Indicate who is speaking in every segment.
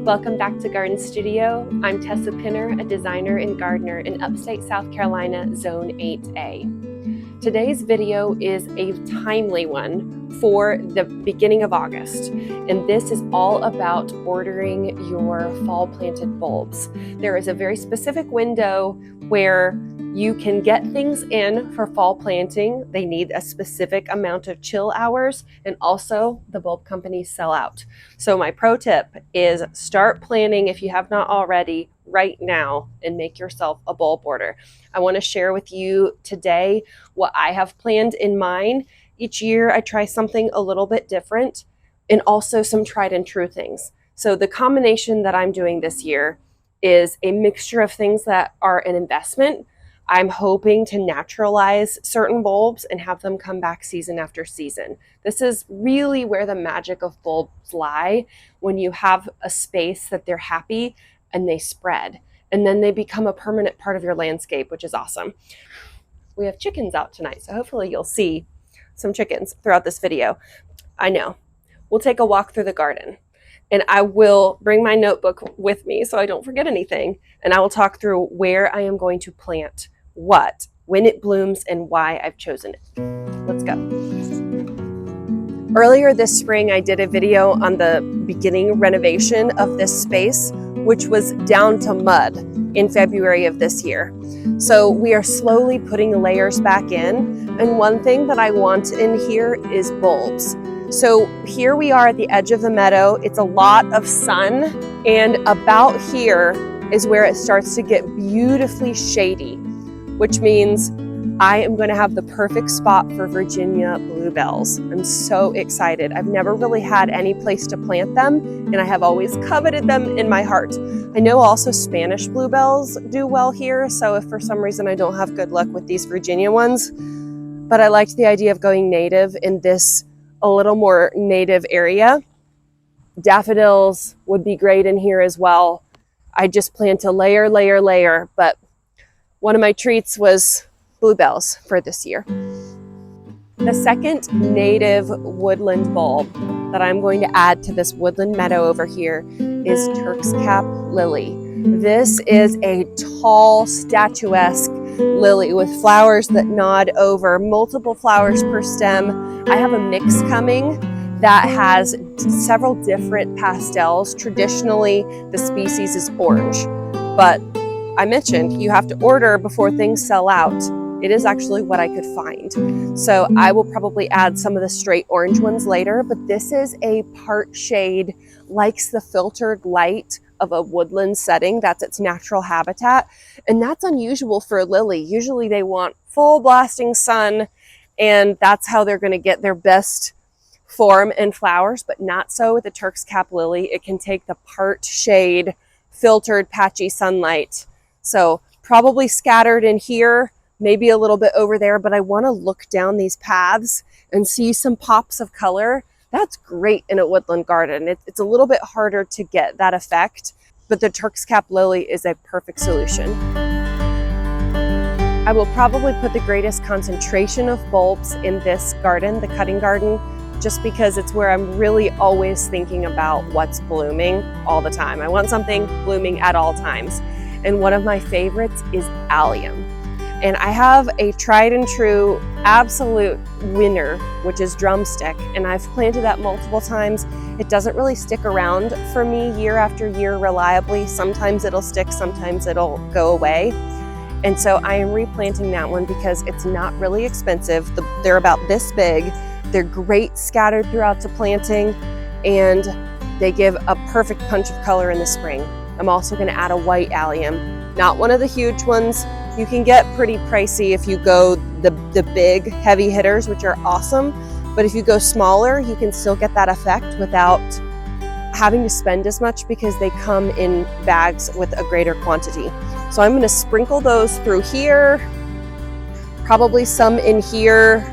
Speaker 1: Welcome back to Garden Studio. I'm Tessa Pinner, a designer and gardener in upstate South Carolina, Zone 8A. Today's video is a timely one for the beginning of August, and this is all about ordering your fall planted bulbs. There is a very specific window where you can get things in for fall planting. They need a specific amount of chill hours, and also the bulb companies sell out. So my pro tip is start planning, if you have not already, right now, and make yourself a bulb order. I want to share with you today what I have planned in mine. Each year I try something a little bit different, and also some tried and true things. So the combination that I'm doing this year is a mixture of things that are an investment. I'm hoping to naturalize certain bulbs and have them come back season after season. This is really where the magic of bulbs lie, when you have a space that they're happy and they spread, and then they become a permanent part of your landscape, which is awesome. We have chickens out tonight, so hopefully you'll see some chickens throughout this video. I know. We'll take a walk through the garden, and I will bring my notebook with me so I don't forget anything, and I will talk through where I am going to plant what, when it blooms, and why I've chosen it. Let's go. Earlier this spring, I did a video on the beginning renovation of this space, which was down to mud in February of this year. So we are slowly putting layers back in, and one thing that I want in here is bulbs. So here we are at the edge of the meadow. It's a lot of sun, and about here is where it starts to get beautifully shady, which means I am going to have the perfect spot for Virginia bluebells. I'm so excited. I've never really had any place to plant them, and I have always coveted them in my heart. I know also Spanish bluebells do well here, so if for some reason I don't have good luck with these Virginia ones, but I liked the idea of going native in this a little more native area. Daffodils would be great in here as well. I just plan to layer, but one of my treats was bluebells for this year. The second native woodland bulb that I'm going to add to this woodland meadow over here is Turks Cap Lily. This is a tall, statuesque lily with flowers that nod over, multiple flowers per stem. I have a mix coming that has several different pastels. Traditionally, the species is orange, but I mentioned you have to order before things sell out. It is actually what I could find. So I will probably add some of the straight orange ones later, but this is a part shade, likes the filtered light of a woodland setting. That's its natural habitat. And that's unusual for a lily. Usually they want full blasting sun, and that's how they're gonna get their best form and flowers, but not so with the Turks Cap Lily. It can take the part shade, filtered, patchy sunlight. So probably scattered in here, maybe a little bit over there, but I want to look down these paths and see some pops of color. That's great in a woodland garden. It's a little bit harder to get that effect, but the Turks Cap Lily is a perfect solution. I will probably put the greatest concentration of bulbs in this garden, the cutting garden, just because it's where I'm really always thinking about what's blooming all the time. I want something blooming at all times. And one of my favorites is allium. And I have a tried and true absolute winner, which is drumstick. And I've planted that multiple times. It doesn't really stick around for me year after year reliably. Sometimes it'll stick, sometimes it'll go away. And so I am replanting that one because it's not really expensive. They're about this big. They're great scattered throughout the planting, and they give a perfect punch of color in the spring. I'm also going to add a white allium, not one of the huge ones. You can get pretty pricey if you go the big heavy hitters, which are awesome. But if you go smaller, you can still get that effect without having to spend as much because they come in bags with a greater quantity. So I'm going to sprinkle those through here, probably some in here.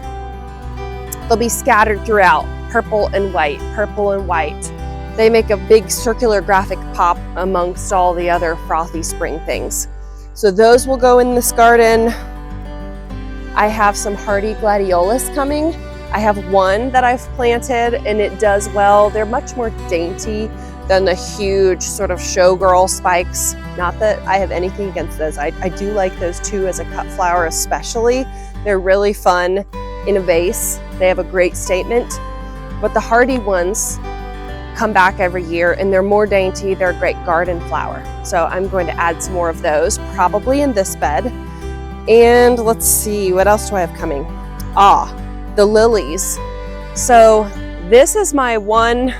Speaker 1: They'll be scattered throughout, purple and white, purple and white. They make a big circular graphic pop amongst all the other frothy spring things. So those will go in this garden. I have some hardy Gladiolus coming. I have one that I've planted and it does well. They're much more dainty than the huge sort of showgirl spikes. Not that I have anything against those. I do like those too as a cut flower especially. They're really fun in a vase. They have a great statement. But the hardy ones come back every year and they're more dainty. They're a great garden flower. So I'm going to add some more of those, probably in this bed. And let's see, what else do I have coming? The lilies. So this is my one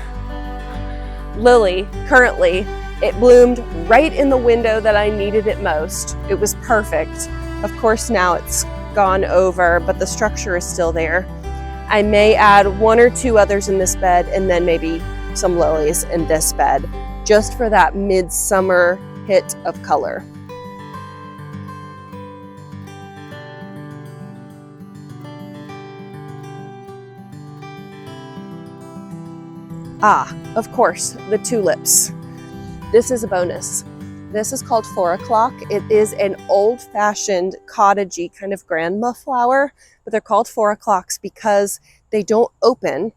Speaker 1: lily currently. It bloomed right in the window that I needed it most. It was perfect. Of course now it's gone over, but the structure is still there. I may add 1 or 2 others in this bed and then maybe some lilies in this bed, just for that midsummer hit of color. Of course, the tulips. This is a bonus. This is called 4 o'clock. It is an old-fashioned cottagey kind of grandma flower, but they're called 4 o'clocks because they don't open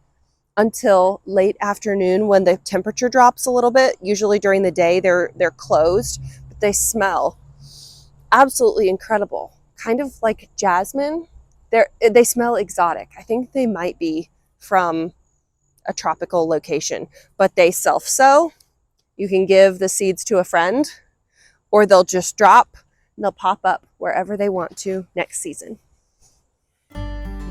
Speaker 1: until late afternoon when the temperature drops a little bit. Usually during the day they're closed, but they smell absolutely incredible. Kind of like jasmine. They smell exotic. I think they might be from a tropical location, but they self-sow. You can give the seeds to a friend, or they'll just drop and they'll pop up wherever they want to next season.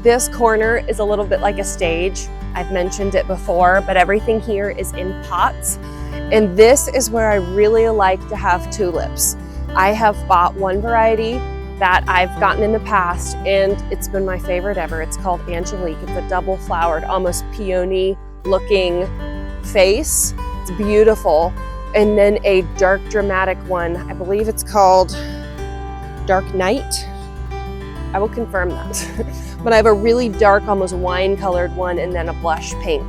Speaker 1: This corner is a little bit like a stage. I've mentioned it before, but everything here is in pots. And this is where I really like to have tulips. I have bought one variety that I've gotten in the past, and it's been my favorite ever. It's called Angelique. It's a double flowered, almost peony looking face. It's beautiful. And then a dark dramatic one. I believe it's called Dark Night. I will confirm that. But I have a really dark, almost wine colored one, and then a blush pink.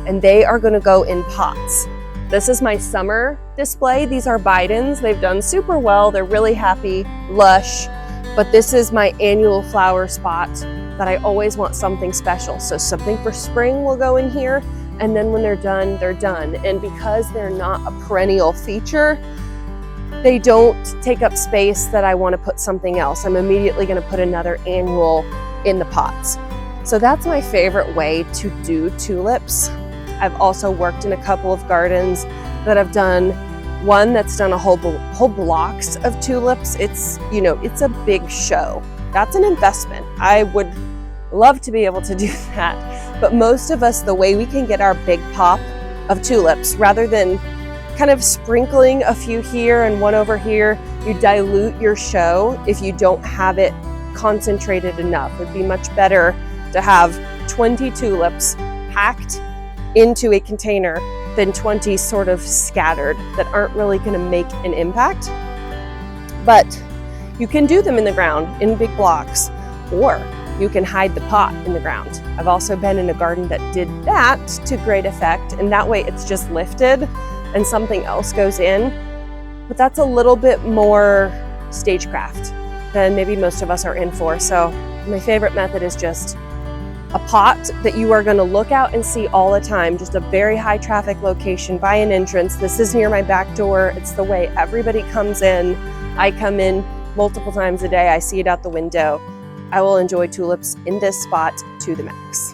Speaker 1: And they are gonna go in pots. This is my summer display. These are Bidens. They've done super well. They're really happy, lush. But this is my annual flower spot that I always want something special. So something for spring will go in here. And then when they're done, they're done. And because they're not a perennial feature, they don't take up space that I want to put something else. I'm immediately going to put another annual in the pots. So that's my favorite way to do tulips. I've also worked in a couple of gardens that have done one that's done a whole blocks of tulips. It's a big show. That's an investment. I would love to be able to do that. But most of us, the way we can get our big pop of tulips, rather than kind of sprinkling a few here and one over here, you dilute your show if you don't have it concentrated enough. It would be much better to have 20 tulips packed into a container than 20 sort of scattered that aren't really going to make an impact. But you can do them in the ground in big blocks, or you can hide the pot in the ground. I've also been in a garden that did that to great effect, and that way it's just lifted and something else goes in. But that's a little bit more stagecraft than maybe most of us are in for. So my favorite method is just a pot that you are going to look out and see all the time, just a very high traffic location by an entrance. This is near my back door. It's the way everybody comes in. I come in multiple times a day. I see it out the window. I will enjoy tulips in this spot to the max.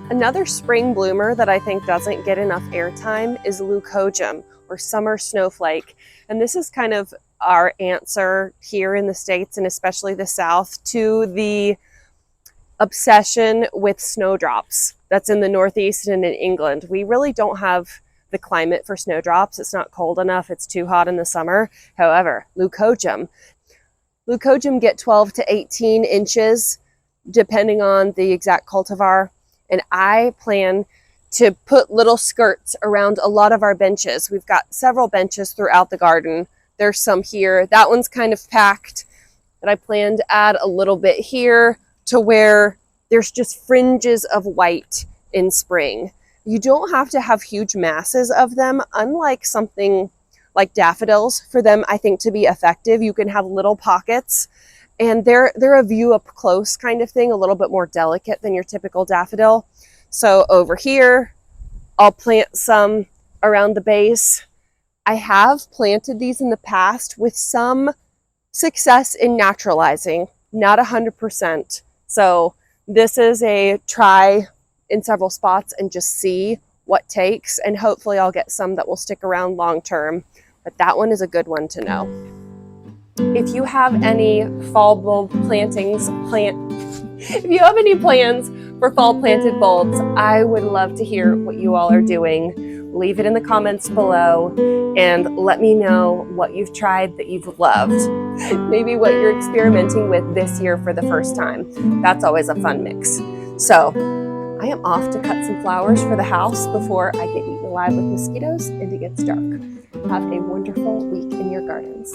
Speaker 1: Another spring bloomer that I think doesn't get enough airtime is Leucojum, or summer snowflake. And this is kind of our answer here in the States, and especially the South, to the obsession with snowdrops that's in the Northeast and in England. We really don't have the climate for snowdrops. It's not cold enough. It's too hot in the summer. However, Leucojum get 12 to 18 inches depending on the exact cultivar. And I plan to put little skirts around a lot of our benches. We've got several benches throughout the garden. There's some here. That one's kind of packed, but I plan to add a little bit here to where there's just fringes of white in spring. You don't have to have huge masses of them, unlike something like daffodils, for them, I think, to be effective, you can have little pockets, and they're a view up close kind of thing, a little bit more delicate than your typical daffodil. So over here, I'll plant some around the base. I have planted these in the past with some success in naturalizing, not 100%. So this is a try in several spots and just see what takes, and hopefully I'll get some that will stick around long term. But that one is a good one to know. If you have any fall bulb plantings, if you have any plans for fall planted bulbs, I would love to hear what you all are doing. Leave it in the comments below and let me know what you've tried that you've loved. Maybe what you're experimenting with this year for the first time. That's always a fun mix. So I am off to cut some flowers for the house before I get eaten alive with mosquitoes and it gets dark. Have a wonderful week in your gardens.